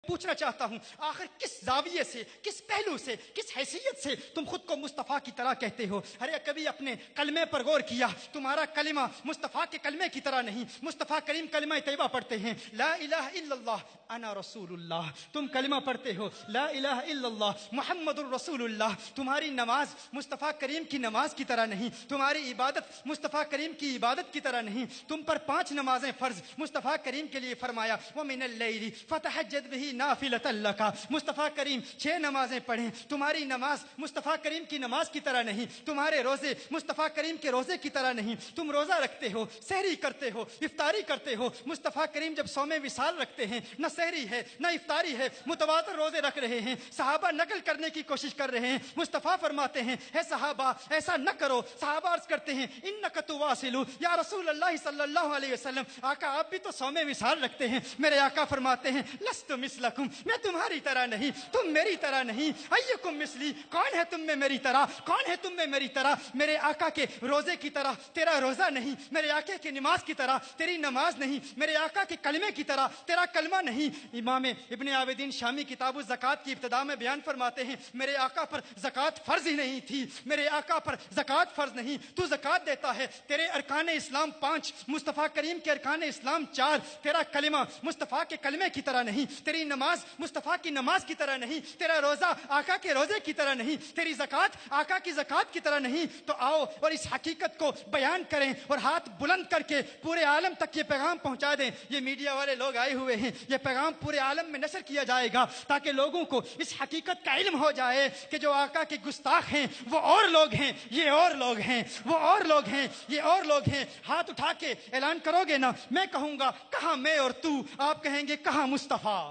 پوچھنا چاہتا ہوں آخر کس زاویے سے، کس پہلو سے، کس حیثیت سے تم خود کو مصطفیٰ کی طرح کہتے ہو؟ ارے کبھی اپنے کلمے پر غور کیا؟ تمہارا کلمہ مصطفیٰ کے کلمے کی طرح نہیں۔ مصطفیٰ کریم کلمہ طیبہ پڑھتے ہیں، لا الہ الا اللہ انا رسول اللہ۔ تم کلمہ پڑھتے ہو، لا الہ الا اللہ محمد الرسول اللہ۔ تمہاری نماز مصطفیٰ کریم کی نماز کی طرح نہیں، تمہاری عبادت مصطفیٰ کریم کی عبادت کی طرح نہیں۔ تم پر 5 نمازیں فرض مصطفیٰ کریم کے لیے فرمایا وَمِنَ اللَّيْلِ فَتَهَجَّدْ بِهِ نَافِلَةً لَكَ۔ مصطفیٰ کریم 6 نمازیں پڑھیں۔ تمہاری نماز مصطفیٰ کریم کی نماز کی طرح نہیں، تمہارے روزے مصطفیٰ کریم کے روزے کی طرح نہیں۔ تم روزہ رکھتے ہو، سحری کرتے ہو، افطاری کرتے ہو۔ مصطفیٰ کریم جب صوم وصال رکھتے ہیں، نہ سحری ہے نہ افطاری ہے، متواتر روزے رکھ رہے ہیں۔ صحابہ نقل کرنے کی کوشش کر رہے ہیں، مصطفیٰ فرماتے ہیں اے صحابہ ایسا نہ کرو۔ صحابہ عرض کرتے ہیں انک تواصل یا رسول اللہ صلی اللہ علیہ وسلم، آقا آپ بھی تو صوم وصال رکھتے ہیں۔ میرے آقا فرماتے ہیں لست مثلکم، میں تمہاری طرح نہیں، تم میری طرح نہیں۔ ایکم مثلی، کون ہے تم میں میری طرح، کون ہے تم میں میری طرح؟ میرے آقا کے روزے کی طرح تیرا روزہ نہیں، میرے آقا کی نماز کی طرح تیری نماز نہیں، میرے آقا کے کلمے کی طرح تیرا کلمہ نہیں۔ امام ابن عابدین شامی کتاب الزکوٰۃ کی ابتدا میں بیان فرماتے ہیں میرے آقا پر زکوٰۃ فرض ہی نہیں تھی، میرے آقا پر زکوٰۃ فرض نہیں، تو زکوٰۃ دیتا ہے۔ تیرے ارکان اسلام 5، مصطفیٰ کریم کے ارکان اسلام 4۔ تیرا کلمہ مصطفیٰ کے کلمے کی طرح نہیں، تیری نماز مصطفیٰ کی نماز کی طرح نہیں، تیرا روزہ آقا کے روزے کی طرح نہیں، تیری زکوٰۃ آقا کی زکوٰۃ کی طرح نہیں۔ تو آؤ اور اس حقیقت کو بیان کریں اور ہاتھ بلند کر کے پورے عالم تک یہ پیغام پہنچا دیں۔ یہ میڈیا والے لوگ آئے ہوئے ہیں، یہ پیغام پورے عالم میں نشر کیا جائے گا تاکہ لوگوں کو اس حقیقت کا علم ہو جائے کہ جو آقا کے گستاخ ہیں وہ اور لوگ ہیں، یہ اور لوگ ہیں، وہ اور لوگ ہیں، یہ اور لوگ ہیں۔ ہاتھ اٹھا کے اعلان کرو گے نا، میں کہوں گا کہاں میں اور تو، آپ کہیں گے کہاں مصطفیٰ۔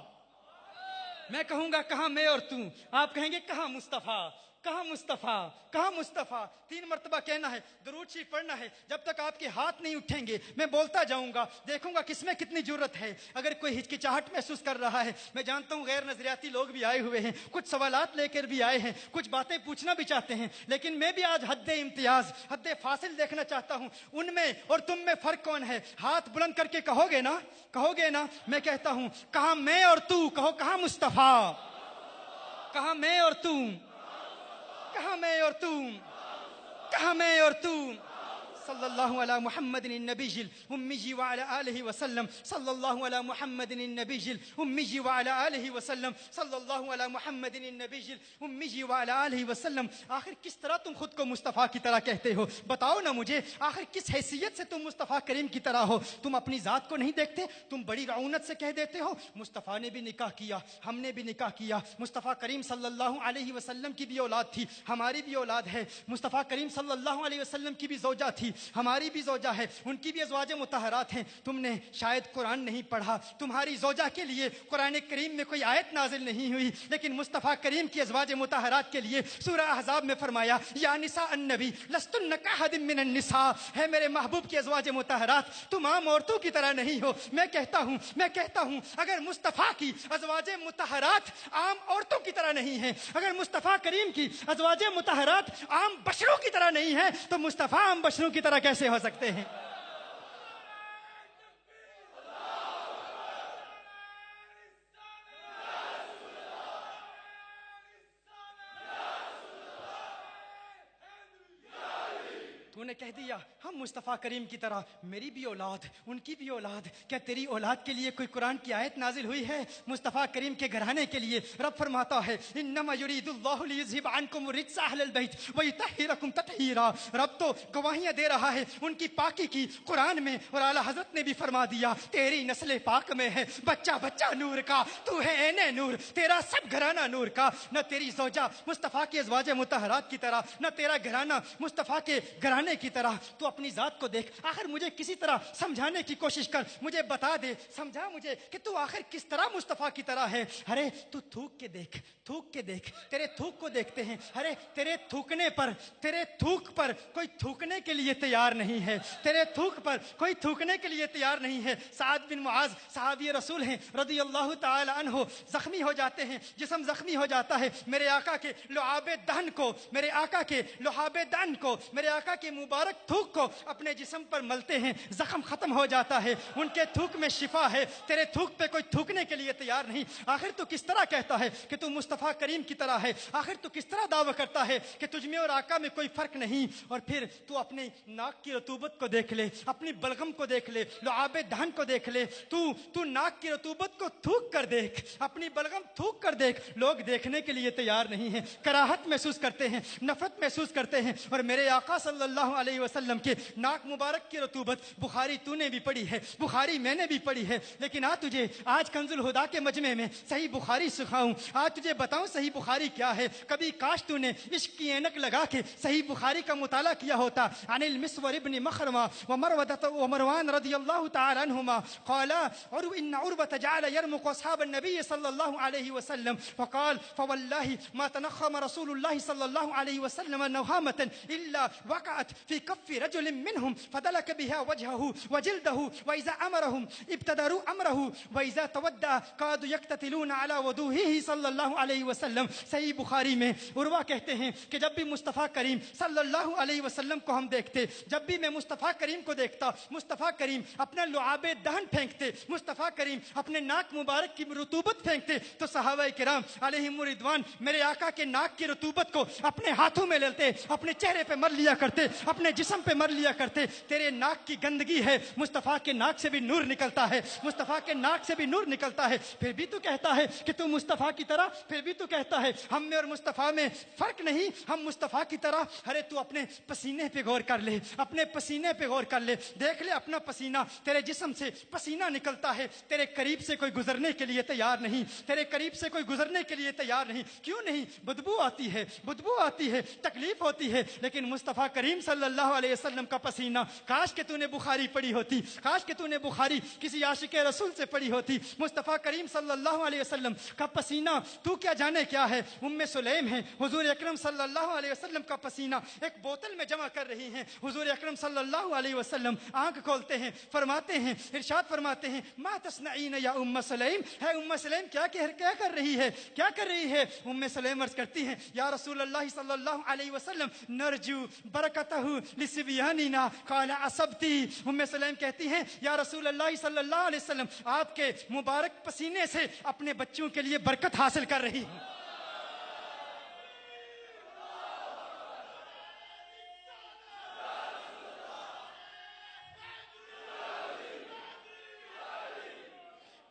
میں کہوں گا کہاں میں اور تو، آپ کہیں گے کہاں مصطفیٰ، کہاں مصطفیٰ، کہاں مصطفیٰ۔ 3 مرتبہ کہنا ہے، درود شریف پڑھنا ہے۔ جب تک آپ کے ہاتھ نہیں اٹھیں گے میں بولتا جاؤں گا، دیکھوں گا کس میں کتنی جرت ہے۔ اگر کوئی ہچکچاہٹ محسوس کر رہا ہے، میں جانتا ہوں غیر نظریاتی لوگ بھی آئے ہوئے ہیں، کچھ سوالات لے کر بھی آئے ہیں، کچھ باتیں پوچھنا بھی چاہتے ہیں، لیکن میں بھی آج حد امتیاز، حد فاصل دیکھنا چاہتا ہوں۔ ان میں اور تم میں فرق کون ہے؟ ہاتھ بلند کر کے کہو گے نا، کہو گے نا؟ میں کہتا ہوں کہاں میں اور تو، کہو کہاں مصطفیٰ، کہاں میں اور تو، کہاں میں اور تو، کہاں میں اور تو۔ صلی اللہ علی محمد النبی الامی وعلی آلہ وسلم، صلی اللہ علی محمد النبی الامی وعلی آلہ وسلم، صلی اللہ علی محمد النبی الامی وعلی آلہ وسلم۔ آخر کس طرح تم خود کو مصطفیٰ کی طرح کہتے ہو؟ بتاؤ نا مجھے، آخر کس حیثیت سے تم مصطفیٰ کریم کی طرح ہو؟ تم اپنی ذات کو نہیں دیکھتے؟ تم بڑی رعونت سے کہہ دیتے ہو مصطفیٰ نے بھی نکاح کیا، ہم نے بھی نکاح کیا، مصطفیٰ کریم صلی اللہ علیہ وسلم کی بھی اولاد تھی، ہماری بھی اولاد ہے، مصطفیٰ کریم صلی اللہ علیہ وسلم کی بھی زوجہ تھی، ہماری بھی زوجہ ہے، ان کی بھی ازواج مطہرات ہیں۔ تم نے شاید قرآن نہیں پڑھا، تمہاری زوجہ کے لیے قرآن کریم میں کوئی آیت نازل نہیں ہوئی، لیکن مصطفیٰ کریم کی ازواج مطہرات کے لیے سورہ احزاب میں فرمایا یا نساء النبی لستن کاحد من النساء، ہے میرے محبوب کی ازواج مطہرات تم عام عورتوں کی طرح نہیں ہو۔ میں کہتا ہوں اگر مصطفیٰ کی ازواج مطہرات عام عورتوں کی طرح نہیں ہیں، اگر مصطفیٰ کریم کی ازواج مطہرات عام بشروں کی طرح نہیں ہیں، تو مصطفیٰ عام بشروں کی طرح کیسے ہو سکتے ہیں؟ تو نے کہہ دیا ہم مصطفیٰ کریم کی طرح، میری بھی اولاد، ان کی بھی اولاد، کیا تیری اولاد کے لیے کوئی قرآن کی آیت نازل ہوئی ہے؟ مصطفیٰ کریم کے گھرانے کے لیے رب فرماتا ہے انما یرید اللہ لیذھب عنکم الرجس اہل البیت ویطہرکم تطہیرا۔ رب تو گواہیاں دے رہا ہے ان کی پاکی کی قرآن میں، اور اعلیٰ حضرت نے بھی فرما دیا تیری نسل پاک میں ہے بچہ بچہ نور کا، تو ہے عین نور، تیرا سب گھرانہ نور کا۔ نہ تیری زوجہ مصطفیٰ کی ازواج مطہرات کی طرح، نہ تیرا گھرانہ مصطفیٰ کے گھرانے کی طرح۔ تو اپنی ذات کو دیکھ، آخر مجھے کسی طرح سمجھانے کی کوشش کر، مجھے بتا دے، سمجھا مجھے کہ تو آخر کس طرح مصطفیٰ کی طرح ہے۔ ارے تو تھوک کے دیکھ، تھوک کے دیکھ، تیرے تھوک کو دیکھتے ہیں، ارے تیرے تھوکنے پر، تیرے تھوک پر کوئی تھوکنے کے لیے تیار نہیں ہے، تیرے تھوک پر کوئی تھوکنے کے لیے تیار نہیں ہے۔ سعد بن معاذ صحابی رسول ہیں رضی اللہ تعالی عنہ، زخمی ہو جاتے ہیں، جسم زخمی ہو جاتا ہے، میرے آقا کے لعاب دہن کو، میرے آقا کے لعاب دہن کو، میرے آقا کے मुबारक थूक को अपने जिस्म पर मलते हैं, जख्म खत्म हो जाता है, उनके थूक में शिफा है। तेरे थूक पे कोई थूकने के लिए तैयार नहीं। आखिर तू किस तरह कहता है कि तू मुस्तफ़ा करीम की तरह है? आखिर तू किस तरह दावा करता है कि तुझ में और आका में कोई फर्क नहीं? और फिर तू अपने नाक की रतूबत को देख ले, अपनी बलगम को देख ले, लुआबे दहन को देख ले। तू नाक की रतूबत को थूक कर देख, अपनी बलगम थूक कर देख। लोग देखने के लिए तैयार नहीं हैं, कराहत महसूस करते हैं, नफरत महसूस करते हैं। और मेरे आका सल्लल्लाहु अलैहि वसल्लम के नाक मुबारक की रतूबत बुखारी तूने भी पढ़ी है, बुखारी मैंने भी पढ़ी है, लेकिन तुझे आज कंजुल हुदा के मजमे में सही बुखारी सिखाऊं, आज तुझे बताऊं सही बुखारी क्या है। कभी काश तूने इश्क की ऐनक लगा के सही बुखारी का मुताला किया होता। अनिल मिस्वर इब्न मखरमा व मरवदत व मरवान रदियल्लाहु तआला अन्हुमा क़ाला और इन उर्वत जअल यरमुक़ असहाब नबी सल्लल्लाहु अलैहि वसल्लम फ़क़ाल फ़वल्लाहि मा तनख़म रसूलुल्लाह सल्लल्लाहु अलैहि वसल्लम नवहामतन इल्ला वक़अत फ़ी कफ़्फ़ि रजुलिन मिनहुम फ़दलक बिहा वजहहु व जिल्दहु व इज़ा अमरहुम इब्तदरू अमरहु व इज़ा तवद्दा कादू यक्ततिलून अला वदूहिही सल्लल्लाहु अलैहि वसल्लम। सही बुखारी में उर्वा कहते हैं कि जब भी मुस्तफ़ा करीम सल्लल्लाहु अलैहि वसल्लम को हम देखते, जब भी मैं मुस्तफ़ा करीम को देखता, मुस्तफ़ा करीम अपना लुआबे दहन फेंकते, मुस्तफ़ा करीम अपने नाक मुबारक की रतूबत फेंकते, तो सहाबा किराम अलैहिम रिदवान मेरे आका के नाक की रतूबत को अपने हाथों में लेते, अपने चेहरे पे मर लिया करते, अपने जिस्म पे मर लिया करते। तेरे नाक की गंदगी है, मुस्तफ़ा के नाक से भी नूर निकलता है, मुस्तफ़ा के नाक से भी नूर निकलता है। फिर भी तू कहता है कि तू मुस्तफ़ा की तरह, फिर भी तू कहता है हम में और मुस्तफ़ा में फर्क नहीं, हम मुस्तफ़ा की तरह। अरे तू अपने पसीने पे गौर कर ले, अपने पसीने पे गौर कर ले, देख ले अपना पसीना, तेरे जिस्म से पसीना निकलता है, तेरे करीब से कोई गुजरने के लिए तैयार नहीं, तेरे करीब से कोई गुजरने के लिए तैयार नहीं। क्यों नहीं? बदबू आती है, बदबू आती है, तकलीफ होती है, लेकिन मुस्तफ़ा करीम सल्लल्लाहु अलैहि वसल्लम का पसीना, काश के तूने बुखारी पढ़ी होती, काश के तूने बुखारी किसी आशिक रसूल से पढ़ी होती। मुस्तफ़ा करीम सल्लल्लाहु अलैहि वसल्लम का पसीना तू क्या जाने क्या है। उम्मे सुलैम है, हुजूर अकरम सल्लल्लाहु अलैहि वसल्लम का पसीना एक बोतल में जमा कर रही हैं। हुजूर अकरम सल्लल्लाहु अलैहि वसल्लम आंख खोलते हैं, फरमाते हैं, इरशाद फरमाते हैं मा तस्नईन या उम्मे सुलैम, है उम्मे सुलैम क्या कर रही है, क्या कर रही है? उम्मे सुलैम अर्ज करती हैं या रसूल अल्लाह सल्लल्लाहु अलैहि वसल्लम नरजू बरकतहु लिसिबियानिना काला असबती। उम्मे सुलैम कहती हैं या रसूल अल्लाह सल्लल्लाहु अलैहि वसल्लम आपके मुबारक पसीने से अपने बच्चों के लिए बरकत हासिल कर रही हूं।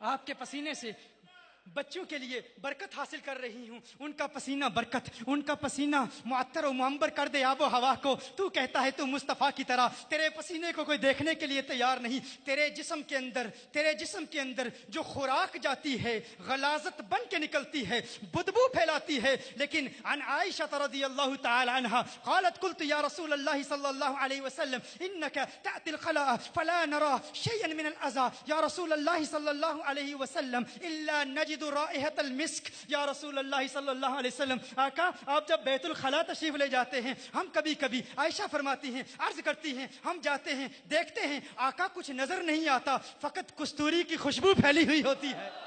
आपके पसीने से बच्चों के लिए बरकत हासिल कर रही हूँ। उनका पसीना बरकत, उनका पसीना मुअत्तर और मुअंबर कर दे आबो हवा को। तू कहता है तू मुस्तफ़ा की तरह, तेरे पसीने को कोई देखने के लिए तैयार नहीं। तेरे जिस्म के अंदर जो खुराक जाती है गलाजत बन के निकलती है, बदबू फैलाती है। लेकिन अन आयशा रज़ियल्लाहु तआला अन्हा क़ालत क़ुल्तु या रसूल अल्लाह सल्लल्लाहु अलैहि वसल्लम इन्नका तअतिल ख़ला फला नरा शयअन मिनल अज़ा या रसूल अल्लाह सल्लल्लाहु अलैहि वसल्लम इल्ला राइहतल मिस्क। या रसूल अल्लाह सल्लल्लाहु अलैहि वसल्लम आका आप जब बैतुल खला तशरीफ ले जाते हैं, हम कभी कभी आयशा फरमाती हैं, अर्ज करती हैं, हम जाते हैं देखते हैं आका कुछ नजर नहीं आता, फकत कस्तूरी की खुशबू फैली हुई होती है।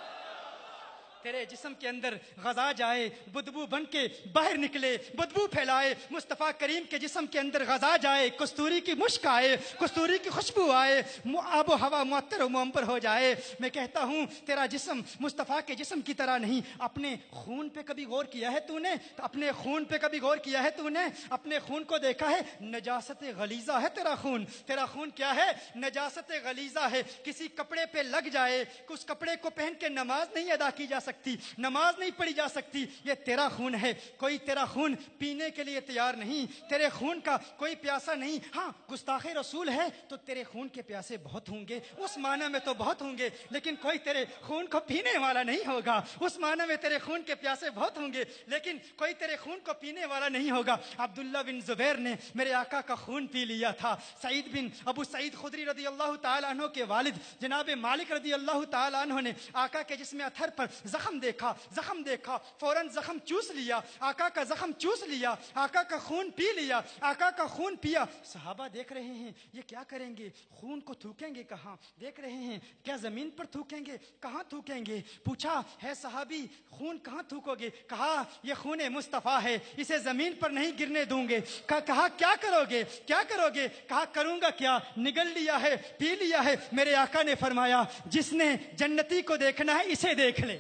तेरे जिस्म के अंदर गजा जाए, बदबू बन के बाहर निकले, बदबू फैलाए। मुस्तफ़ा करीम के जिस्म के अंदर गजा जाए, कस्तूरी की मुश्क आए, कस्तूरी की खुशबू आए, आबो हवा मुअत्तर और मुअंबर हो जाए। मैं कहता हूँ तेरा जिस्म मुस्तफ़ा के जिस्म की तरह नहीं। अपने खून पे कभी गौर किया है तूने? अपने खून पे कभी गौर किया है तूने? अपने खून को देखा है? नजासत गलीजा है तेरा खून। तेरा खून क्या है? नजासत गलीजा है। किसी कपड़े पे लग जाए, उस कपड़े को पहन के नमाज नहीं अदा की जा सकती, नमाज नहीं पढ़ी जा सकती। ये तेरा खून है। कोई तेरा खून पीने के लिए तैयार नहीं, तेरे खून का कोई प्यासा नहीं। हाँ, गुस्ताखे रसूल है तो तेरे खून के प्यासे बहुत होंगे, उस माना में तो बहुत होंगे, लेकिन कोई तेरे खून को पीने वाला नहीं होगा। उस माना में तेरे खून के प्यासे बहुत होंगे, लेकिन कोई तेरे खून को पीने वाला नहीं होगा। अब्दुल्ला बिन जुबैर ने मेरे आका का खून पी लिया था। सईद बिन अबू सईद खुदरी रज़ियल्लाहु ताला अन्हु के वालिद जनाब मालिक रज़ियल्लाहु ताला अन्हु ने आका के जिस्म अथर पर जख्म देखा, जख्म देखा, फौरन जख्म चूस लिया, आका का जख्म चूस लिया, आका का खून पी लिया, आका का खून पिया। सहाबा देख रहे हैं ये क्या करेंगे, खून को थूकेंगे कहाँ, देख रहे हैं क्या जमीन पर थूकेंगे, कहाँ थूकेंगे। पूछा है सहाबी खून कहाँ थूकोगे, कहा ये खून मुस्तफ़ा है, इसे जमीन पर नहीं गिरने दूंगे। कहा क्या करोगे, क्या करोगे, कहा करूंगा क्या, निगल लिया है, पी लिया है। मेरे आका ने फरमाया जिसने जन्नती को देखना है इसे देख ले,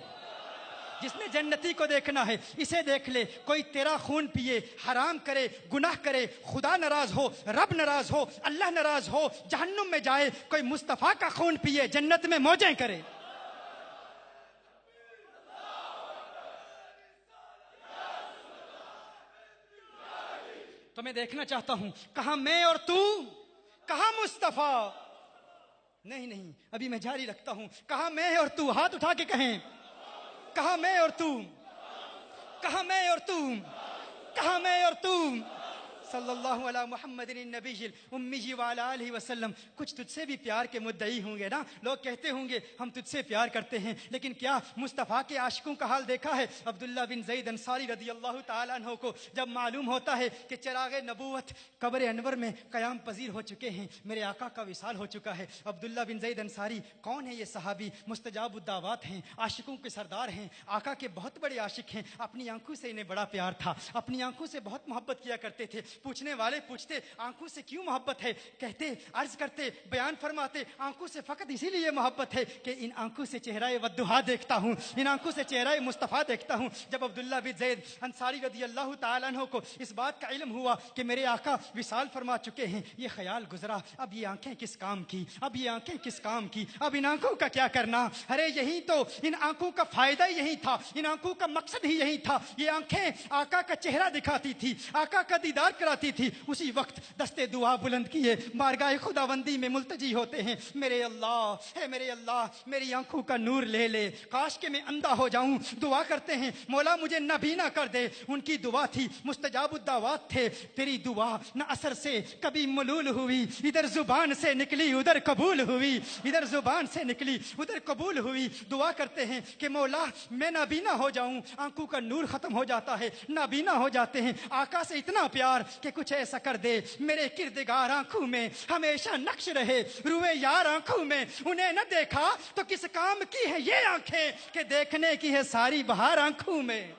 जिसने जन्नती को देखना है इसे देख ले। कोई तेरा खून पिए, हराम करे, गुनाह करे, खुदा नाराज हो, रब नाराज हो, अल्लाह नाराज हो, जहन्नुम में जाए। कोई मुस्तफ़ा का खून पिए, जन्नत में मौजें करे। तो मैं देखना चाहता हूं कहां मैं और तू, कहां मुस्तफ़ा। नहीं नहीं, अभी मैं जारी रखता हूं। कहां मैं और तू, हाथ उठा के कहें, कहां मैं और तू, कहां मैं और तू, कहां मैं और तू। सल्लल्लाहु अला मुहम्मदिन नबील उम्मी व अला आलिहि वसल्लम। कुछ तुझसे भी प्यार के मुद्दई होंगे ना, लोग कहते होंगे हम तुझसे प्यार करते हैं, लेकिन क्या मुस्तफ़ा के आशिकों का हाल देखा है। अब्दुल्ला बिन ज़ैद अंसारी रदी अल्लाह ताला अन्हु को जब मालूम होता है कि चिरागे नबूवत कब्र अनवर में क़याम पजीर हो चुके हैं, मेरे आका का विसाल हो चुका है। अब्दुल्ला बिन ज़ैद अंसारी कौन है ये सहाबी, मुस्तजाबुद्दावात हैं, आशिकों के सरदार हैं, आका के बहुत बड़े आशिक हैं। अपनी आंखों से इन्हें बड़ा प्यार था, अपनी आंखों से बहुत मोहब्बत किया करते थे। पूछने वाले पूछते आंखों से क्यों मोहब्बत है, कहते अर्ज करते बयान फरमाते आंखों से फकत इसीलिए मोहब्बत है कि इन आंखों से चेहरा वद्दुहा देखता हूं, इन आंखों से चेहरा मुस्तफ़ा देखता हूं। जब अब्दुल्ला बिन ज़ैद अंसारी रदी अल्लाह ताला अन्हु को इस बात का इल्म हुआ कि मेरे आका विसाल फरमा चुके हैं, ये ख्याल गुजरा अब ये आंखें किस काम की, अब ये आंखें किस काम की, अब इन आंखों का क्या करना। अरे यही तो इन आंखों का फायदा यही था, इन आंखों का मकसद ही यही था। ये आंखें आका का चेहरा दिखाती थी, आका का दीदार कराती थी। उसी वक्त दस्ते दुआ बुलंद किए बारगाह खुदाबंदी में मुल्तजी होते हैं, मेरे अल्लाह है, मेरे अल्लाह मेरी आंखों का नूर ले ले, काश के मैं अंधा हो जाऊं। दुआ करते हैं मौला मुझे नबीना कर दे। उनकी दुआ थी, मुस्तजाबुद्दावात थे। तेरी दुआ न असर से कभी मलूल हुई, इधर जुबान से निकली उधर कबूल हुई, इधर जुबान से निकली उधर कबूल हुई। दुआ करते हैं कि मौला मैं नाबीना हो जाऊं, आंखों का नूर खत्म हो जाता है, नाबीना हो जाते हैं। आका से इतना प्यार कि कुछ ऐसा कर दे मेरे किरदगार आंखों में हमेशा नक्श रहे, रुए यार आंखों में। उन्हें न देखा तो किस काम की है ये आंखें, कि देखने की है सारी बहार आंखों में।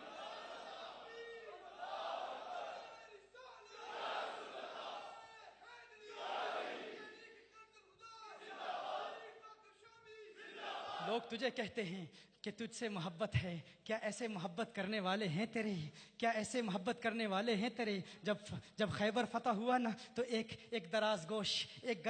लोग तुझे कहते हैं कि तुझसे मोहब्बत है, क्या ऐसे मोहब्बत करने वाले हैं तेरे, क्या ऐसे मोहब्बत करने वाले हैं तेरे। जब खैबर फतह हुआ ना तो एक दराज गोश, एक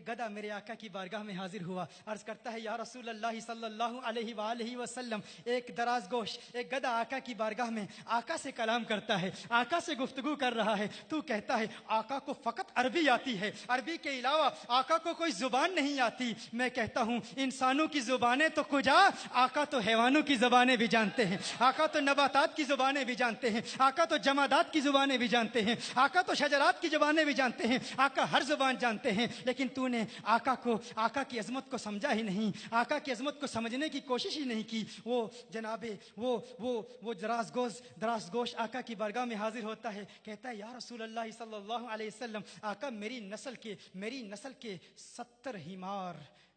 गधा मेरे आका की बारगाह में हाजिर हुआ। अर्ज करता है या रसूल अल्लाह सल्लल्लाहु अलैहि वसल्लम, एक दराज गोश, एक गधा आका की बारगाह में आका से कलाम करता है, आका से गुफ्तगू कर रहा है। तू कहता है आका को फकत अरबी आती है, अरबी के अलावा आका को कोई जुबान नहीं आती। मैं कहता हूँ इंसानों की जुबानें तो कुजा, आका तो हैवानों की जुबानें भी जानते हैं, आका तो नबातात की जुबानें भी जानते हैं, आका तो जमादात की जुबानें भी जानते हैं, आका तो शजरात की जुबानें भी जानते हैं, आका हर जुबान जानते हैं। लेकिन तूने आका की अजमत को समझा ही नहीं, आका की अजमत को समझने की कोशिश ही नहीं की। वो जनाबे वो दराज गोश आका की बारगाह में हाजिर होता है, कहता है या रसूल अल्लाह सल्लल्लाहु अलैहि वसल्लम, आका मेरी नस्ल के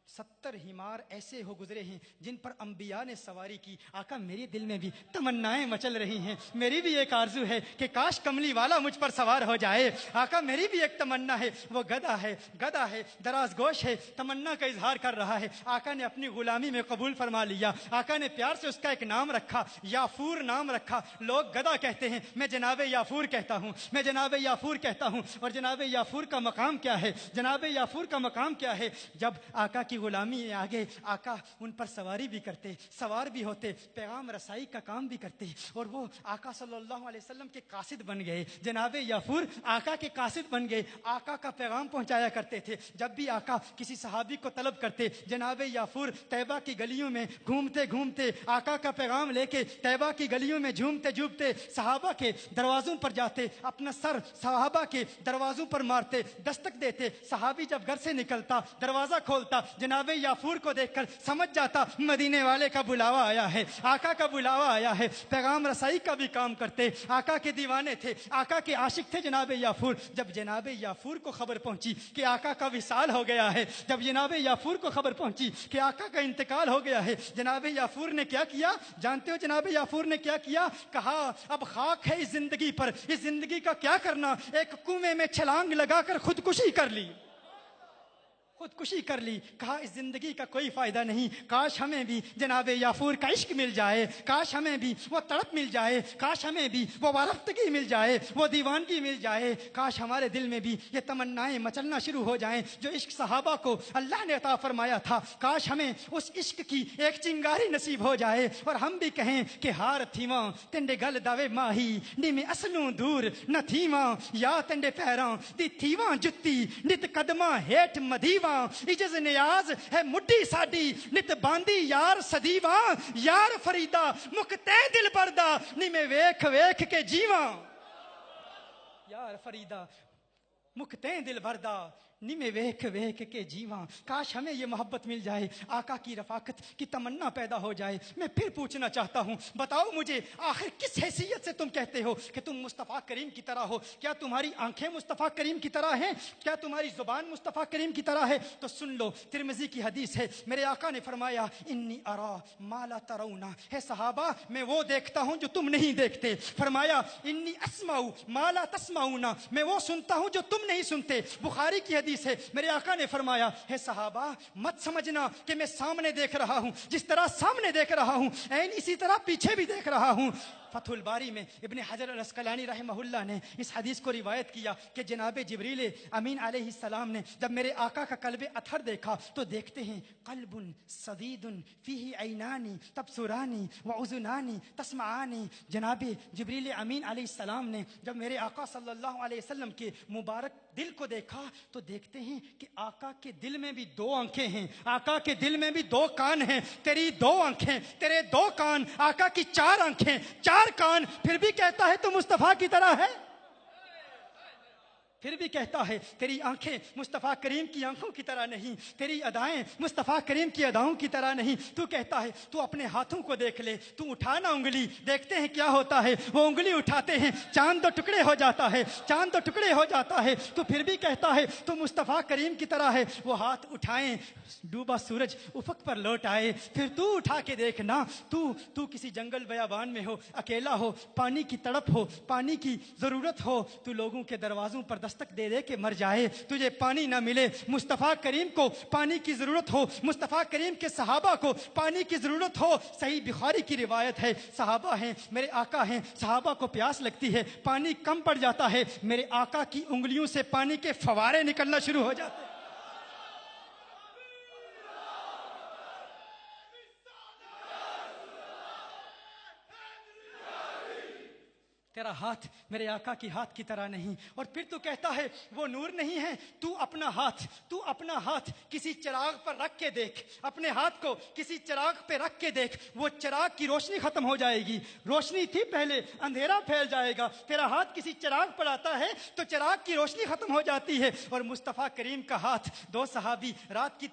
70 हिमार ऐसे हो गुजरे हैं जिन पर अंबिया ने सवारी की। आका मेरे दिल में भी तमन्नाएं मचल रही हैं, मेरी भी एक आरजू है कि काश कमली वाला मुझ पर सवार हो जाए। आका मेरी भी एक तमन्ना है। वो गधा है, दराज गोश है, तमन्ना का इजहार कर रहा है। आका ने अपनी गुलामी में कबूल फरमा लिया। आका ने प्यार से उसका एक नाम रखा, याफूर नाम रखा। लोग गधा कहते हैं, मैं जनाबे याफूर कहता हूँ, मैं जनाबे याफूर कहता हूँ। और जनाबे याफूर का मकाम क्या है, जनाबे याफूर का मकाम क्या है। जब आका की गुलामी है आगे, आका उन पर सवारी भी करते, सवार भी होते, पैगाम रसाई का काम भी करते। और वो आका सल्लल्लाहु अलैहि वसल्लम के कासिद बन गए। जनाबे याफूर आका के कासिद बन गए, आका का पैगाम पहुंचाया करते थे। जब भी आका किसी सहाबी को तलब करते, जनाबे याफूर तैबा की गलियों में घूमते घूमते आका का पैगाम लेके तैबा की गलियों में झूमते झूमते सहाबा के दरवाजों पर जाते, अपना सर सहाबा के दरवाजों पर मारते, दस्तक देते। सहाबी जब घर से निकलता, दरवाजा खोलता, जनाब याफूर को देखकर समझ जाता मदीने वाले का बुलावा आया है, आका का बुलावा आया है। पैगाम रसाई का भी काम करते, आका के दीवाने थे, आका के आशिक थे जनाब याफूर। जब जनाब याफूर को खबर पहुंची कि आका का विसाल हो गया है, जब जनाब याफूर को खबर पहुंची कि आका का इंतकाल हो गया है, जनाब याफूर ने क्या किया जानते हो? जनाब याफूर ने क्या किया? कहा अब खाक है इस जिंदगी पर, इस जिंदगी का क्या करना। एक कुएं में छलांग लगाकर खुदकुशी कर ली, खुदकुशी कर ली। कहा इस जिंदगी का कोई फायदा नहीं, काश हमें भी जनाब याफूर का इश्क मिल जाए, काश हमें भी वो तड़प मिल जाए, काश हमें भी वो वारफ्तगी मिल जाए, वो दीवानगी मिल जाए, काश हमारे दिल में भी ये तमन्नाएं मचलना शुरू हो जाएं जो इश्क सहाबा को अल्लाह ने अता फरमाया था। काश हमें उस इश्क की एक चिंगारी नसीब हो जाए और हम भी कहें कि हार थीवा तेंडे गल दावे माही नी में असलू दूर न थीवा, या तेंडे पैरां दी थीवा जुत्ती नित कदमा हेठ मदीवा, इजज नियाज है मुड्डी साडी नित बांदी यार सदीवा, यार फरीदा मुकते दिल बरदा नी में वेख वेख के जीवा, यार फरीदा मुकते दिल भरदा नी में वेख वेख के जीवा। काश हमें ये मोहब्बत मिल जाए, आका की रफाकत की तमन्ना पैदा हो जाए। मैं फिर पूछना चाहता हूँ, बताओ मुझे आखिर किस हैसियत से तुम कहते हो कि तुम मुस्तफ़ा करीम की तरह हो? क्या तुम्हारी आंखें मुस्तफ़ा करीम की तरह हैं? क्या तुम्हारी जुबान मुस्तफ़ा करीम की तरह है? तो सुन लो, तिरमिज़ी की हदीस है, मेरे आका ने फरमाया इन्नी अरा माला तरौना, है सहाबा मैं वो देखता हूँ जो तुम नहीं देखते। फरमाया इन्नी अस्माऊ माला तस्माऊना, मैं वो सुनता हूँ जो तुम नहीं सुनते। बुखारी की हदीस है, मेरे आका ने फरमाया है सहाबा मत समझना कि मैं सामने देख रहा हूं, जिस तरह सामने देख रहा हूं ऐन इसी तरह पीछे भी देख रहा हूं। फतहुल बारी में इब्ने हजर अल अस्कलानी रहमहुल्लाह ने इस हदीस को रिवायत किया कि जनाब जिब्रील अमीन अलैहिस्सलाम ने जब मेरे आका का कल्बे अथर देखा तो देखते हैं कल्बुन सदीदुन फीही ऐनानी तबसुरानी व उज़ुनानी तस्माआनी। जनाब जिब्रील अमीन अलैहिस्सलाम ने जब मेरे आका सल्लल्लाहु अलैहि वसल्लम के मुबारक दिल को देखा तो देखते हैं कि आका के दिल में भी दो आंखें हैं, आका के दिल में भी दो कान हैं। तेरी दो आंखें, तेरे दो कान, आका की चार आंखें, चार कान, फिर भी कहता है तू मुस्तफा की तरह है। फिर भी कहता है तेरी आंखें मुस्तफ़ा करीम की आंखों की तरह नहीं, तेरी अदाएं मुस्तफ़ा करीम की अदाओं की तरह नहीं। तू कहता है तू अपने हाथों को देख ले, तू उठा ना उंगली, देखते हैं क्या होता है। वो उंगली उठाते हैं, चांद दो टुकड़े हो जाता है, चांद दो टुकड़े हो जाता है। तू फिर भी कहता है तू मुस्तफ़ा करीम की तरह है। वो हाथ उठाएं, डूबा सूरज उफक पर लौट आए। फिर तू उठा के देखना, तू किसी जंगल बयाबान में हो, अकेला हो, पानी की तड़प हो, पानी की जरूरत हो, तू लोगों के दरवाजों पर दस्तक दे दे के मर जाए, तुझे पानी ना मिले। मुस्तफ़ा करीम को पानी की जरूरत हो, मुस्तफ़ा करीम के सहाबा को पानी की जरूरत हो। सही बुखारी की रिवायत है, सहाबा हैं, मेरे आका हैं, सहाबा को प्यास लगती है, पानी कम पड़ जाता है, मेरे आका की उंगलियों से पानी के फवारे निकलना शुरू हो जाते हैं। तेरा हाथ मेरे आका की हाथ की तरह नहीं। और फिर तू कहता है वो नूर नहीं है। तू अपना हाथ किसी चिराग पर रख के देख, अपने हाथ को किसी चिराग पे रख के देख, वो चिराग की रोशनी खत्म हो जाएगी। रोशनी थी पहले, अंधेरा फैल जाएगा। तेरा हाथ किसी चिराग पर आता है तो चिराग की रोशनी खत्म हो जाती है। और मुस्तफ़ा करीम का हाथ, दो सहाबी रात की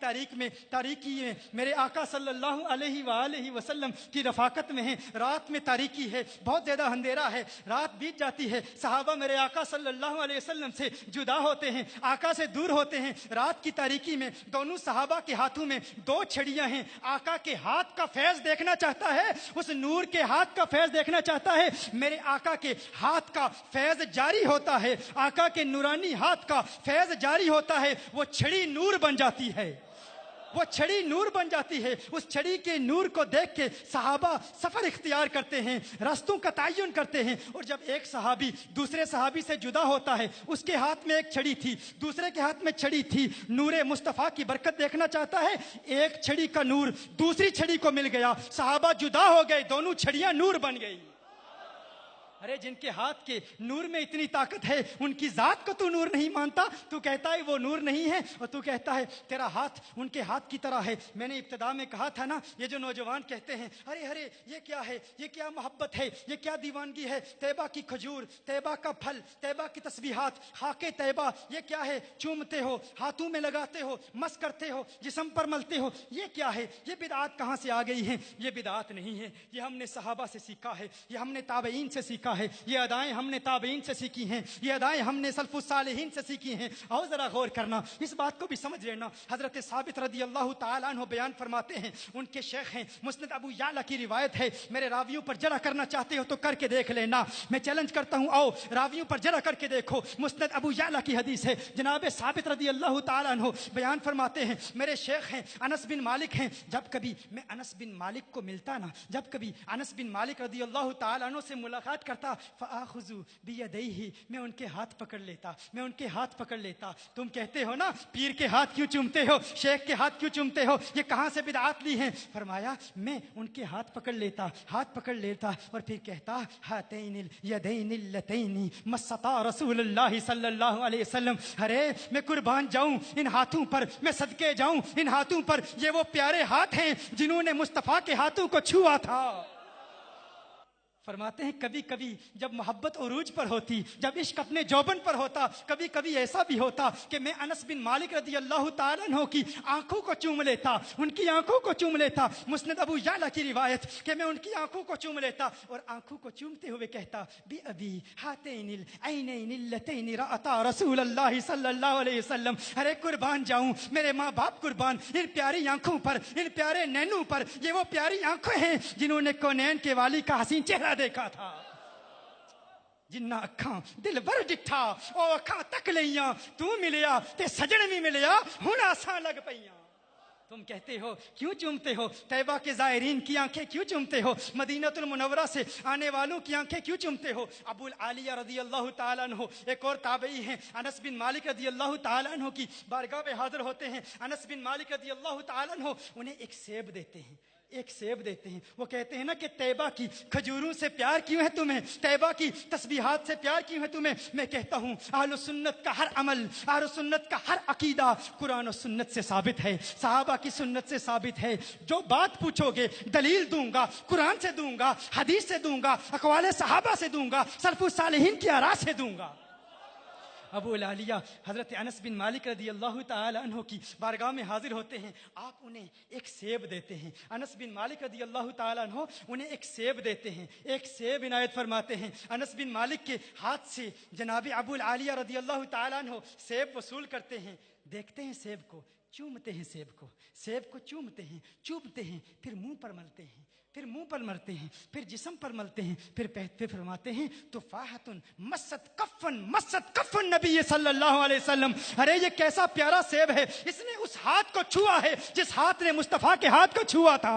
तारीकी में मेरे आका सल्लल्लाहु अलैहि वसल्लम की रफाकत में है। रात में तारीकी है, बहुत ज्यादा अंधेरा है, रात बीत जाती है। सहाबा मेरे आका सल्लल्लाहु अलैहि वसल्लम से जुदा होते हैं, आका से दूर होते हैं। रात की तारीकी में दोनों सहाबा के हाथों में दो छड़ियां हैं। आका के हाथ का फैज देखना चाहता है, उस नूर के हाथ का फैज देखना चाहता है। मेरे आका के हाथ का फैज जारी होता है, आका के नूरानी हाथ का फैज जारी होता है। वो छड़ी नूर बन जाती है, वो छड़ी नूर बन जाती है। उस छड़ी के नूर को देख के सहाबा सफर इख्तियार करते हैं, रास्तों का तयन करते हैं। और जब एक सहाबी दूसरे सहाबी से जुदा होता है, उसके हाथ में एक छड़ी थी, दूसरे के हाथ में छड़ी थी, नूरे मुस्तफ़ा की बरकत देखना चाहता है। एक छड़ी का नूर दूसरी छड़ी को मिल गया, सहाबा जुदा हो गए, दोनों छड़ियां नूर बन गई। अरे जिनके हाथ के नूर में इतनी ताकत है, उनकी जात को तू नूर नहीं मानता, तू कहता है वो नूर नहीं है, और तू कहता है तेरा हाथ उनके हाथ की तरह है। मैंने इब्तिदा में कहा था ना, ये जो नौजवान कहते हैं अरे अरे ये क्या है, ये क्या मोहब्बत है, ये क्या दीवानगी है, तैबा की खजूर, तैबा का फल, तैबा की तस्बीहात, खाके तैबा, ये क्या है, चूमते हो, हाथों में लगाते हो, मस करते हो, जिस्म पर मलते हो, ये क्या है, ये बिदआत कहाँ से आ गई है? ये बिदआत नहीं है, ये हमने सहाबा से सीखा है, ये हमने ताबईन से सीखा है, ये अदाएं हमने ताबईन से सीखी हैं, ये अदाएं हमने सल्फुस सालिहीन से सीखी हैं। आओ जरा गौर करना, इस बात को भी समझ लेना। हजरत साबित रदी अल्लाह ताला अन्हु बयान फरमाते हैं, उनके शेख हैं, मुस्नद अबू याला की रिवायत है। मेरे रावियों पर जरा करना चाहते हो तो करके देख लेना, मैं चैलेंज करता हूं, आओ रावियों पर जरा करके देखो। मुस्नद अबू याला की हदीस है, जनाब साबित रदी अल्लाह ताला अन्हु बयान फरमाते हैं, मेरे शेख हैं अनस बिन मालिक हैं, जब कभी मैं अनस बिन मालिक को मिलता ना, जब कभी अनस बिन मालिक रदी अल्लाह ताला अन्हु से मुलाकात करता, फ़आख़ुज़ु बियदैहि, मैं उनके हाथ पकड़ लेता, मैं उनके हाथ पकड़ लेता। तुम कहते हो ना पीर के हाथ क्यों चूमते हो, शेख के हाथ क्यों चूमते हो, ये कहाँ से बिदआत ली है? फरमाया मैं उनके हाथ पकड़ लेता, हाथ पकड़ लेता और फिर कहता हातैनिल यदैनिल लतैनि मस्सता रसूलुल्लाह सल्लल्लाहु अलैहि वसल्लम। अरे मैं कुर्बान जाऊं इन हाथों पर, मैं सदके जाऊं इन हाथों पर, ये वो प्यारे हाथ हैं जिन्होंने मुस्तफा के हाथों को छुआ था। फरमाते हैं कभी कभी जब मोहब्बत उरूज पर होती, जब इश्क अपने जौबन पर होता, कभी कभी ऐसा भी होता कि मैं अनस बिन मालिक रदी अल्लाह ताला अन्हु की आंखों को चूम लेता, उनकी आंखों को चूम लेता। मुस्नद अबू याला की रिवायत कि मैं उनकी आंखों को चूम लेता और आंखों को चूमते हुए कहता बी अबी हातैनिल ऐनैनिल लतैनि रअता रसूलुल्लाह सल्लल्लाहु अलैहि वसल्लम। अरे कुर्बान जाऊं मेरे माँ बाप कुर्बान, इन प्यारी आंखों पर, इन प्यारे नैनों पर, ये वो प्यारी आंखें हैं जिन्होंने कौनैन के वाली का हसीन चेहरा देखा था। जिन्ना अखां दिल भर डिठा, ओ अखां तक लईयां, तू मिलिया ते सजन भी मिलिया, हुण आसां लग पईयां। तुम कहते हो क्यों चूमते हो, तैबा के ज़ायरीन की आंखें क्यों चूमते हो, मदीनतुल मुनव्वरा से आने वालों की आंखें क्यों चूमते हो? अबुल आलिया रदी अल्लाह ताला अन्हु एक और ताबई हैं, अनस बिन मालिक रदी अल्लाह ताला अन्हु की बारगाह में हाजिर होते हैं। अनस बिन मालिक रदी अल्लाह ताला अन्हु उन्हें एक सेब देते हैं, एक सेब देते हैं। वो कहते हैं ना कि तैबा की खजूरों से प्यार क्यों है तुम्हें, तैबा की तस्बीहात से प्यार क्यों है तुम्हें? मैं कहता हूँ अहले सुन्नत का हर अमल, अहले सुन्नत का हर अकीदा कुरान और सुन्नत से साबित है, सहाबा की सुन्नत से साबित है। जो बात पूछोगे दलील दूंगा, कुरान से दूंगा, हदीस से दूंगा, अक़वाले सहाबा से दूंगा, सल्फुस सालिहीन की आरा से दूंगा। अबू लालिया हजरत अनस बिन मालिक रदी अल्लाह ताला अन्हु की बारगाह में हाजिर होते हैं, आप उन्हें एक सेब देते हैं। अनस बिन मालिक रदी अल्लाह ताला अन्हु उन्हें एक सेब देते हैं, एक सेब इनायत फरमाते हैं। अनस बिन मालिक के हाथ से जनाब अबू लालिया रदी अल्लाह ताला अन्हु सेब वसूल करते हैं, देखते हैं सेब को, चूमते हैं सेब को, सेब को चूमते हैं, चूमते हैं, फिर मुंह पर मलते हैं, फिर मुंह पर मलते हैं, फिर जिस्म पर मलते हैं, फिर फरमाते हैं तुफाहतुन मस्सत कफ़न नबी सल्लल्लाहु अलैहि वसल्लम। अरे ये कैसा प्यारा सेब है, इसने उस हाथ को छुआ है जिस हाथ ने मुस्तफा के हाथ को छुआ था।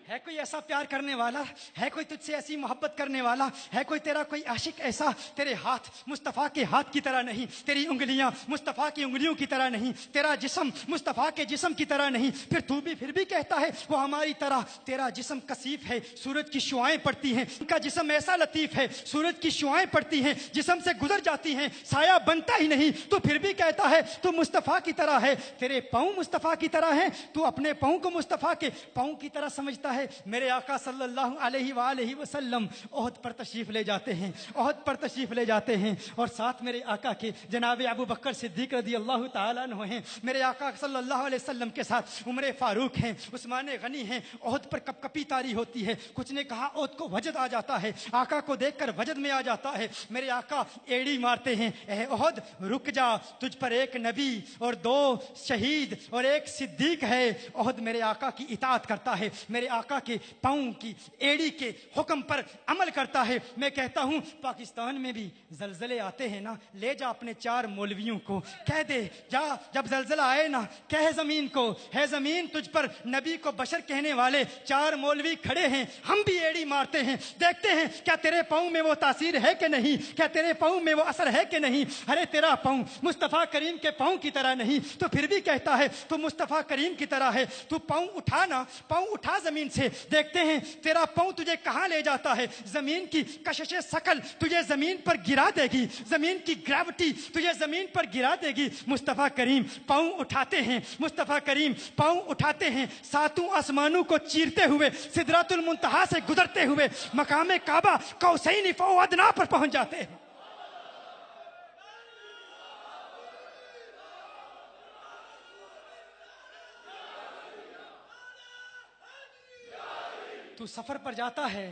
है कोई ऐसा प्यार करने वाला, है कोई तुझसे ऐसी मोहब्बत करने वाला, है कोई तेरा कोई आशिक ऐसा? तेरे हाथ मुस्तफ़ा के हाथ की तरह नहीं, तेरी उंगलियां मुस्तफ़ा की उंगलियों की तरह नहीं, तेरा जिस्म मुस्तफ़ा के जिस्म की तरह नहीं, फिर भी कहता है वो हमारी तरह। तेरा जिस्म कसीफ है, सूरज की शुआएं पड़ती हैं, उनका जिस्म ऐसा लतीफ है, सूरज की शुआएं पड़ती हैं, जिस्म से गुजर जाती हैं, साया बनता ही नहीं, तो फिर भी कहता है तू मुस्तफ़ा की तरह है। तेरे पाँव मुस्तफ़ा की तरह है, तू अपने पाँव को मुस्तफ़ा के पाँव की तरह समझता है। मेरे आका सल्लल्लाहु अलैहि वसल्लम ओहद पर तशरीफ ले जाते हैं, ओहद पर तशरीफ ले जाते हैं और साथ मेरे आका के जनाब अबू बकर सिद्दीक रदी अल्लाह ताला अन्हु हैं। मेरे आका सल्लल्लाहु अलैहि वसल्लम के साथ उमर फारूक हैं, उस्मान गनी हैं। ओहद पर कपकपी तारी होती है, कुछ ने कहा ओहद को वजद आ जाता है, आका को देखकर वजद में आ जाता है। मेरे आका एड़ी मारते हैं, ए ओहद रुक जा, तुझ पर एक नबी और 2 शहीद और 1 सिद्दीक है। ओहद मेरे आका की इताअत करता है, मेरे आका आका के पाँव की एड़ी के हुक्म पर अमल करता है। मैं कहता हूँ पाकिस्तान में भी जलजले आते हैं ना, ले जा अपने 4 मौलवियों को, कह दे जा जब जलजला आए ना, कह जमीन को, है जमीन तुझ पर नबी को बशर कहने वाले 4 मौलवी खड़े हैं, हम भी एड़ी मारते हैं, देखते हैं क्या तेरे पाँव में वो तासीर है कि नहीं, क्या तेरे पाँव में वो असर है कि नहीं। अरे तेरा पाँव मुस्तफ़ा करीम के पाँव की तरह नहीं, तो फिर भी कहता है तू मुस्तफ़ा करीम की तरह है। तू पाँव उठा ना, पाँव उठा जमीन से, देखते हैं तेरा पाँव तुझे कहाँ ले जाता है। जमीन की कशिशे शकल तुझे जमीन पर गिरा देगी, जमीन की ग्रेविटी तुझे जमीन पर गिरा देगी। मुस्तफ़ा करीम पाँव उठाते हैं, मुस्तफ़ा करीम पाँव उठाते हैं, 7 आसमानों को चीरते हुए, सिदरातुल मुंतहा से गुजरते हुए मकामे काबा कौसैनी फौ अदना पर पहुंच जाते हैं। तू सफर पर जाता है,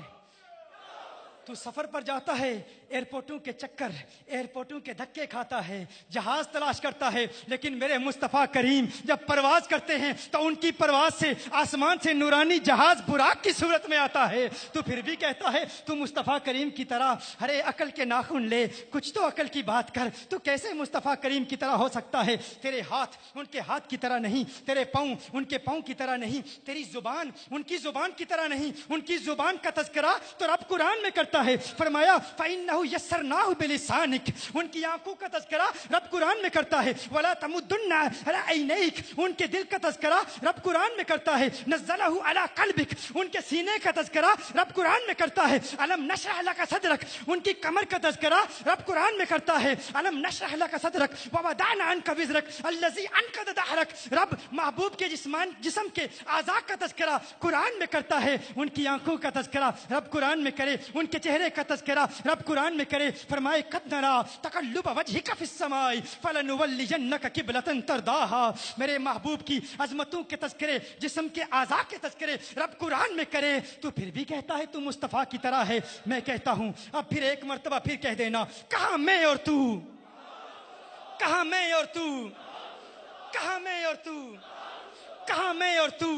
तू सफर पर जाता है, एयरपोर्टों के चक्कर, एयरपोर्टों के धक्के खाता है, जहाज तलाश करता है, लेकिन मेरे मुस्तफ़ा करीम जब परवाज करते हैं तो उनकी परवाज से आसमान से नूरानी जहाज बुराक की सूरत में आता है। तो फिर भी कहता है तू मुस्तफ़ा करीम की तरह, अरे अकल के नाखून ले, कुछ तो अकल की बात कर, तू कैसे मुस्तफ़ा करीम की तरह हो सकता है। तेरे हाथ उनके हाथ की तरह नहीं, तेरे पाँव उनके पाँव की तरह नहीं, तेरी जुबान उनकी जुबान की तरह नहीं। उनकी जुबान का तज़किरा तो रब कुरान में करता है, फरमाया फ़इन्नहु यस्सरनाहु बिलिसानिक, उनकी आंखों का तज़किरा रब कुरान में करता है। वला तमुद्दुन्ना अला ऐनैक, उनके दिल का तज़किरा रब कुरान में करता है। नज़्ज़लहु अला क़ल्बिक, उनके सीने का तज़किरा रब कुरान में करता है। अलम नशरह लका सदरक, उनकी कमर का तज़किरा रब कुरान में करता है। अलम नशरह लका सदरक व वदाना अन्का विज़रक अल्लज़ी अन्क़ज़ दहरक, रब महबूब के जिस्म के आज़ा का तज़किरा कुरान में करता है। उनकी आंखों का तज़किरा रब कुरान में करे, उनके चेहरे का तज़किरा रब कुरान में करे। फरमाए कद नरा तक़ल्लुब वजहिका फ़िस समाई फ़लनुवल्लियन्नका क़िबलतन तरदाहा, मेरे महबूब की अज़मतों के तज़किरे, जिस्म के आज़ा के तज़किरे रब कुरान में करे। तो फिर भी कहता है तू मुस्तफ़ा की तरह है। मैं कहता हूँ अब फिर एक मर्तबा फिर कह देना, कहाँ मैं और तू, कहाँ मैं और तू, कहाँ मैं और तू, कहाँ मैं और तू,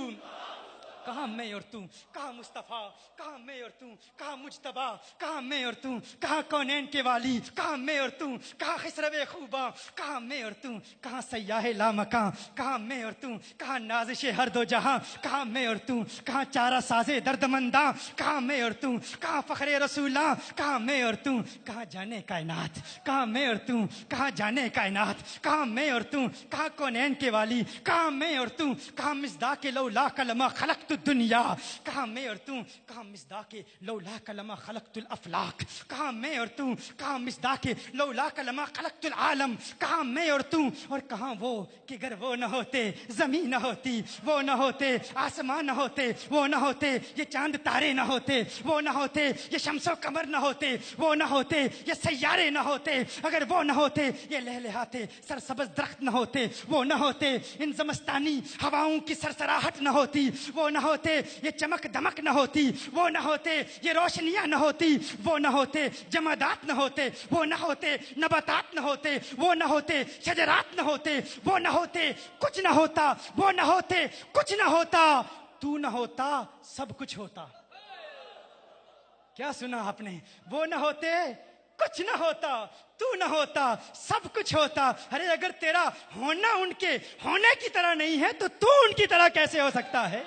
कहाँ मैं और तू, कहाँ मुस्तफ़ा, कहाँ मैं और तू, कहाँ मुजतबा, कहाँ मैं और तू, कहाँ कौनैन के वाली, कहाँ मैं और तू, कहाँ खिसरवे खूबा, कहाँ मैं और तू, कहाँ सयाहे लामकां, कहाँ मैं और तू, कहाँ नाज़िशे हर दो जहां, कहाँ मैं और तू, कहाँ चारा साजे दर्दमंदा, कहाँ मैं और तू, कहाँ फ़ख्रे रसूला, कहाँ मैं और तू, कहाँ जाने कायनात, कहाँ मैं और तू, कहाँ जाने कायनात, कहाँ मैं और तू, कहाँ कौनैन के वाली, कहाँ मैं और तू, कहाँ मिज़दाक़े लौला कलमा खलक़तु दुनिया, कहाँ मैं और तू, कहाँ मिज़दाक़े लौला कलमा खलक़तुल अफ़लाक, कहाँ मैं और तू, कहाँ मिज़दाक़े लौला कलमा खलक़तुल आलम, कहाँ मैं और तू, और कहाँ वो कि अगर वो न होते ज़मीन न होती, वो न होते आसमान न होते, वो न होते ये चांद तारे न होते, वो न होते ये शम्सो कमर न होते, वो न होते ये सैयारे न होते, अगर वो न होते ये लहलहाते सरसब्ज़ दरख्त न होते, वो न होते इन ज़मस्तानी हवाओं की सरसराहट न होती, वो न होते ये चमक दमक न होती, वो न होते ये रोशनियां न होती, वो न होते जमादात न होते, वो न होते नबातात न होते, वो न होते शजरात न होते, वो न होते कुछ न होता, वो न होते कुछ न होता, तू न होता सब कुछ होता। क्या सुना आपने? वो न होते कुछ न होता, तू न होता सब कुछ होता। अरे अगर तेरा होना उनके होने की तरह नहीं है तो तू उनकी तरह कैसे हो सकता है?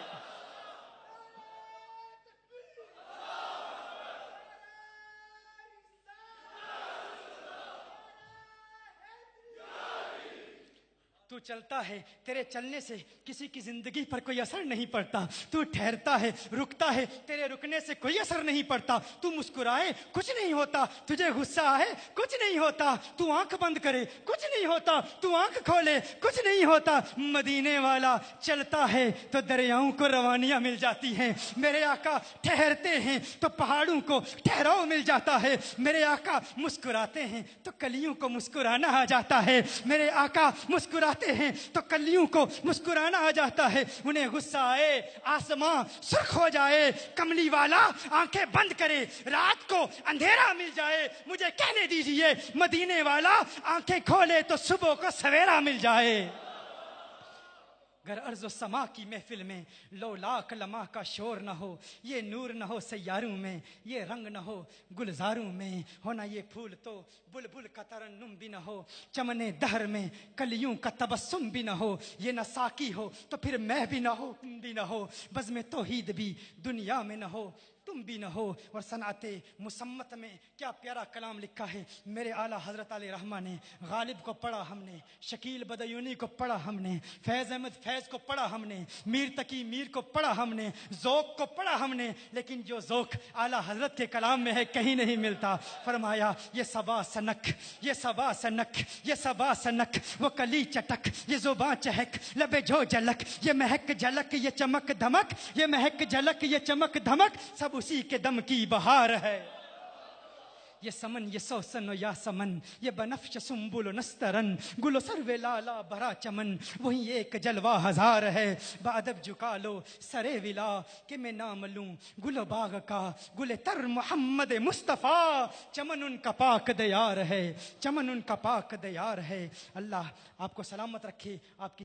तू चलता है, तेरे चलने से किसी की जिंदगी पर कोई असर नहीं पड़ता, तू ठहरता है, रुकता है, तेरे रुकने से कोई असर नहीं पड़ता, तू मुस्कुराए कुछ नहीं होता, तुझे गुस्सा आए कुछ नहीं होता, तू आंख बंद करे कुछ नहीं होता, तू आंख खोले कुछ नहीं होता। मदीने वाला चलता है तो दरियाओं को रवानियां मिल जाती हैं, मेरे आका ठहरते हैं तो पहाड़ों को ठहराव मिल जाता है, मेरे आका मुस्कुराते हैं तो कलियों को मुस्कुराना आ जाता है, मेरे आका मुस्कुराते हैं तो कलियों को मुस्कुराना आ जाता है। उन्हें गुस्सा आए आसमां सुर्ख हो जाए, कमली वाला आंखें बंद करे रात को अंधेरा मिल जाए, मुझे कहने दीजिए मदीने वाला आंखें खोले तो सुबह को सवेरा मिल जाए। اگر ارض و سما کی محفل میں لو لاکھ لمحہ کا شور نہ ہو، یہ نور نہ ہو سیاروں میں، یہ رنگ نہ ہو گلزاروں میں، ہونا یہ پھول تو بلبل کا ترنم بھی نہ ہو، چمن دہر میں کلیوں کا تبسم بھی نہ ہو، یہ نہ ساقی ہو تو پھر میں بھی نہ ہو، تم بھی نہ ہو، بزم توحید بھی دنیا میں نہ ہو، تم بھی نہ ہو۔ اور صنعت مسمت میں کیا پیارا کلام لکھا ہے میرے اعلیٰ حضرت علیہ رحمہ نے۔ غالب کو پڑھا ہم نے، شکیل بدیونی کو پڑھا ہم نے، فیض احمد فیض کو پڑھا ہم نے، میر تقی میر کو پڑھا ہم نے، ذوق کو پڑھا ہم نے، لیکن جو ذوق اعلیٰ حضرت کے کلام میں ہے کہیں نہیں ملتا۔ فرمایا یہ صبا سنک، یہ صبا سنک، یہ صبا سنک، وہ کلی چٹک، یہ زباں چہک، لبے جو جلک، یہ مہک جھلک، یہ چمک دھمک، یہ مہک جھلک، یہ چمک دھمک، سب اسی کے دم کی بہار ہے۔ یہ سمن یہ سوسن و یا سمن، یہ بنفش سنبل و نسترن، گل و سرو لالا بھرا چمن، وہی ایک جلوہ ہزار ہے۔ بادب جھکا لو سرے ولا کہ میں نام لوں گل و باغ کا، گل تر محمد مصطفیٰ، چمن ان کا پاک دیار ہے، چمن ان کا پاک دیار ہے۔ اللہ آپ کو سلامت رکھے، آپ کی